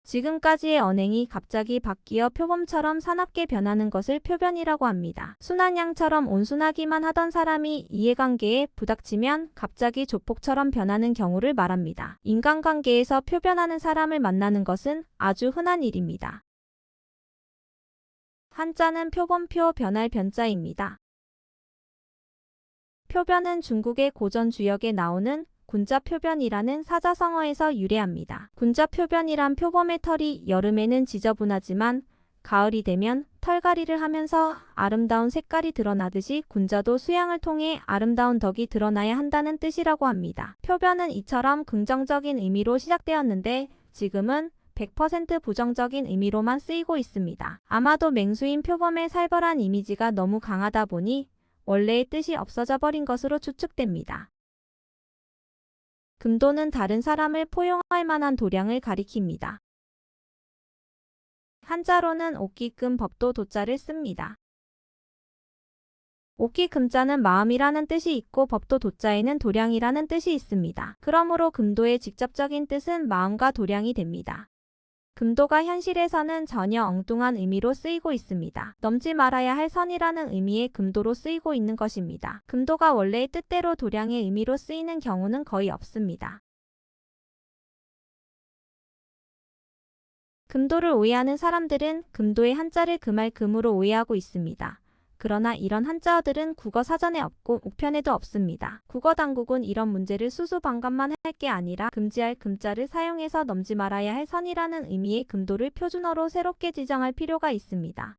지금까지의 언행이 갑자기 바뀌어 표범처럼 사납게 변하는 것을 표변이라고 합니다. 순한 양처럼 온순하기만 하던 사람이 이해관계에 부닥치면 갑자기 조폭처럼 변하는 경우를 말합니다. 인간관계에서 표변하는 사람을 만나는 것은 아주 흔한 일입니다. 한자는 표범표 변할 변자입니다. 표변은 중국의 고전 주역에 나오는 군자표변이라는 사자성어에서 유래합니다. 군자표변이란 표범의 털이 여름에는 지저분하지만 가을이 되면 털갈이를 하면서 아름다운 색깔이 드러나듯이 군자도 수양을 통해 아름다운 덕이 드러나야 한다는 뜻이라고 합니다. 표변은 이처럼 긍정적인 의미로 시작되었는데 지금은 100% 부정적인 의미로만 쓰이고 있습니다. 아마도 맹수인 표범의 살벌한 이미지가 너무 강하다 보니 원래의 뜻이 없어져 버린 것으로 추측됩니다. 금도는 다른 사람을 포용할 만한 도량을 가리킵니다. 한자로는 옥기금 법도 도자를 씁니다. 옥기 금자는 마음이라는 뜻이 있고 법도 도자에는 도량이라는 뜻이 있습니다. 그러므로 금도의 직접적인 뜻은 마음과 도량이 됩니다. 금도가 현실에서는 전혀 엉뚱한 의미로 쓰이고 있습니다. 넘지 말아야 할 선이라는 의미의 금도로 쓰이고 있는 것입니다. 금도가 원래의 뜻대로 도량의 의미로 쓰이는 경우는 거의 없습니다. 금도를 오해하는 사람들은 금도의 한자를 금할 금으로 오해하고 있습니다. 그러나 이런 한자어들은 국어 사전에 없고 옥편에도 없습니다. 국어당국은 이런 문제를 수수방관만 할 게 아니라 금지할 금자를 사용해서 넘지 말아야 할 선이라는 의미의 금도를 표준어로 새롭게 지정할 필요가 있습니다.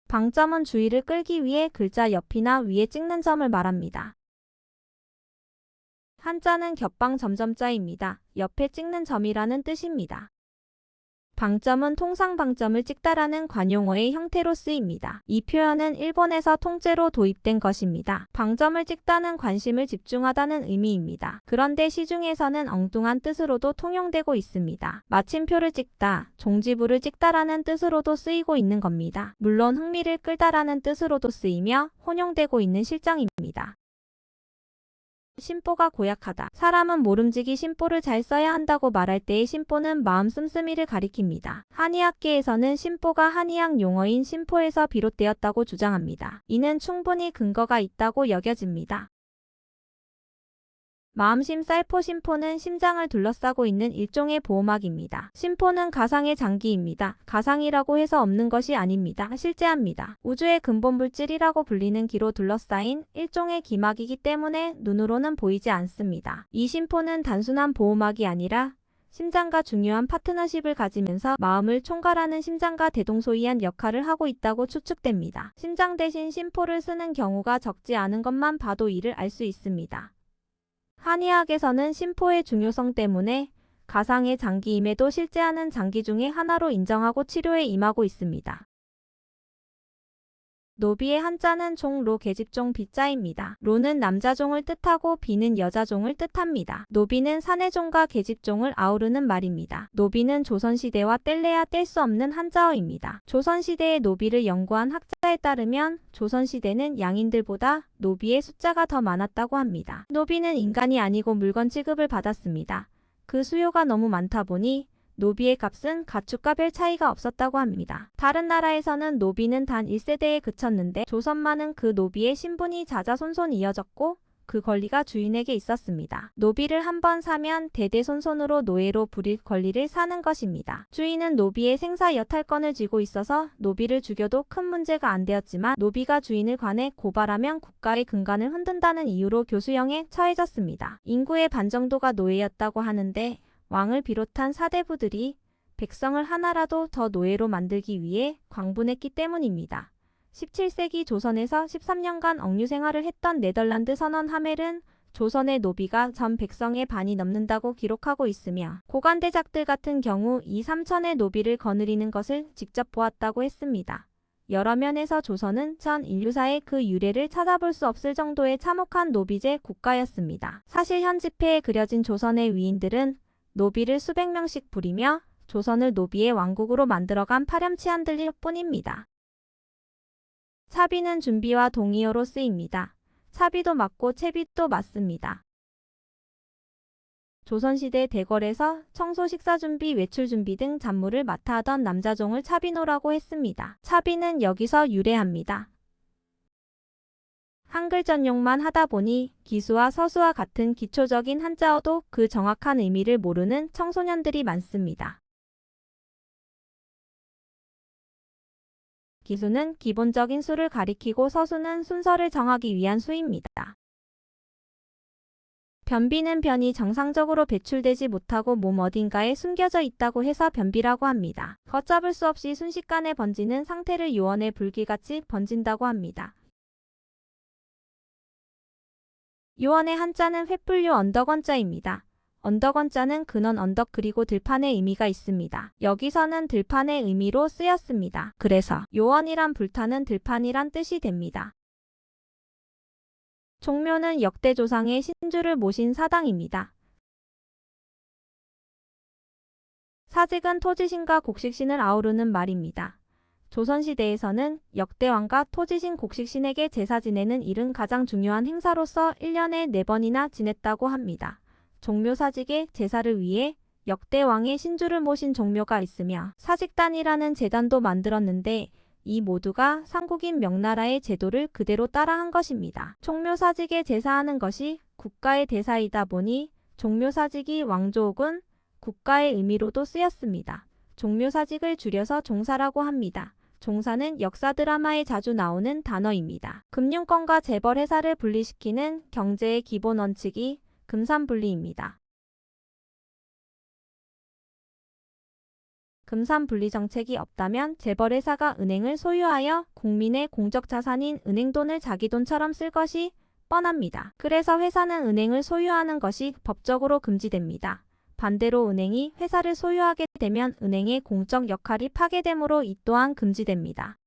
방점은 주의를 끌기 위해 글자 옆이나 위에 찍는 점을 말합니다. 한자는 겹방 점점자입니다. 옆에 찍는 점이라는 뜻입니다. 방점은 통상 방점을 찍다라는 관용어의 형태로 쓰입니다. 이 표현은 일본에서 통째로 도입된 것입니다. 방점을 찍다는 관심을 집중하다는 의미입니다. 그런데 시중에서는 엉뚱한 뜻으로도 통용되고 있습니다. 마침표를 찍다, 종지부를 찍다라는 뜻으로도 쓰이고 있는 겁니다. 물론 흥미를 끌다라는 뜻으로도 쓰이며 혼용되고 있는 실정입니다. 심보가 고약하다. 사람은 모름지기 심보를 잘 써야 한다고 말할 때의 심보는 마음 씀씀이를 가리킵니다. 한의학계에서는 심보가 한의학 용어인 심포에서 비롯되었다고 주장합니다. 이는 충분히 근거가 있다고 여겨집니다. 마음심 살포심포는 심장을 둘러싸고 있는 일종의 보호막입니다. 심포는 가상의 장기입니다. 가상이라고 해서 없는 것이 아닙니다. 실제합니다. 우주의 근본 물질이라고 불리는 기로 둘러싸인 일종의 기막이기 때문에 눈으로는 보이지 않습니다. 이 심포는 단순한 보호막이 아니라 심장과 중요한 파트너십을 가지면서 마음을 총괄하는 심장과 대동소이한 역할을 하고 있다고 추측됩니다. 심장 대신 심포를 쓰는 경우가 적지 않은 것만 봐도 이를 알 수 있습니다. 한의학에서는 심포의 중요성 때문에 가상의 장기임에도 실제하는 장기 중의 하나로 인정하고 치료에 임하고 있습니다. 노비의 한자는 종, 로, 계집종, 비자입니다. 로는 남자종을 뜻하고 비는 여자종을 뜻합니다. 노비는 사내종과 계집종을 아우르는 말입니다. 노비는 조선시대와 뗄래야 뗄 수 없는 한자어입니다. 조선시대의 노비를 연구한 학자에 따르면 조선시대는 양인들보다 노비의 숫자가 더 많았다고 합니다. 노비는 인간이 아니고 물건 취급을 받았습니다. 그 수요가 너무 많다 보니 노비의 값은 가축과 별 차이가 없었다고 합니다. 다른 나라에서는 노비는 단 1세대에 그쳤는데 조선만은 그 노비의 신분이 자자손손 이어졌고 그 권리가 주인에게 있었습니다. 노비를 한번 사면 대대손손으로 노예로 부릴 권리를 사는 것입니다. 주인은 노비의 생사 여탈권을 쥐고 있어서 노비를 죽여도 큰 문제가 안 되었지만 노비가 주인을 관해 고발하면 국가의 근간을 흔든다는 이유로 교수형에 처해졌습니다. 인구의 반 정도가 노예였다고 하는데 왕을 비롯한 사대부들이 백성을 하나라도 더 노예로 만들기 위해 광분했기 때문입니다. 17세기 조선에서 13년간 억류 생활을 했던 네덜란드 선원 하멜은 조선의 노비가 전 백성의 반이 넘는다고 기록하고 있으며 고관대작들 같은 경우 2, 3천의 노비를 거느리는 것을 직접 보았다고 했습니다. 여러 면에서 조선은 전 인류사의 그 유래를 찾아볼 수 없을 정도의 참혹한 노비제 국가였습니다. 사실 현 지폐에 그려진 조선의 위인들은 노비를 수백 명씩 부리며 조선을 노비의 왕국으로 만들어간 파렴치한들일 뿐입니다. 차비는 준비와 동의어로 쓰입니다. 차비도 맞고 채비도 맞습니다. 조선시대 대궐에서 청소, 식사준비, 외출준비 등 잡무를 맡아 하던 남자종을 차비노라고 했습니다. 차비는 여기서 유래합니다. 한글 전용만 하다 보니 기수와 서수와 같은 기초적인 한자어도 그 정확한 의미를 모르는 청소년들이 많습니다. 기수는 기본적인 수를 가리키고 서수는 순서를 정하기 위한 수입니다. 변비는 변이 정상적으로 배출되지 못하고 몸 어딘가에 숨겨져 있다고 해서 변비라고 합니다. 걷잡을 수 없이 순식간에 번지는 상태를 요원의 불길같이 번진다고 합니다. 요원의 한자는 횃불요 언덕원자입니다. 언덕원자는 근원 언덕 그리고 들판의 의미가 있습니다. 여기서는 들판의 의미로 쓰였습니다. 그래서 요원이란 불타는 들판이란 뜻이 됩니다. 종묘는 역대 조상의 신주를 모신 사당입니다. 사직은 토지신과 곡식신을 아우르는 말입니다. 조선시대에서는 역대왕과 토지신 곡식신에게 제사 지내는 일은 가장 중요한 행사로서 1년에 4번이나 지냈다고 합니다. 종묘사직의 제사를 위해 역대왕의 신주를 모신 종묘가 있으며 사직단이라는 제단도 만들었는데 이 모두가 삼국인 명나라의 제도를 그대로 따라한 것입니다. 종묘사직에 제사하는 것이 국가의 대사이다 보니 종묘사직이 왕조 혹은 국가의 의미로도 쓰였습니다. 종묘사직을 줄여서 종사라고 합니다. 종사는 역사 드라마에 자주 나오는 단어입니다. 금융권과 재벌 회사를 분리시키는 경제의 기본 원칙이 금산분리입니다. 금산분리 정책이 없다면 재벌회사가 은행을 소유하여 국민의 공적 자산인 은행돈을 자기 돈처럼 쓸 것이 뻔합니다. 그래서 회사는 은행을 소유하는 것이 법적으로 금지됩니다. 반대로 은행이 회사를 소유하게 되면 은행의 공적 역할이 파괴되므로 이 또한 금지됩니다.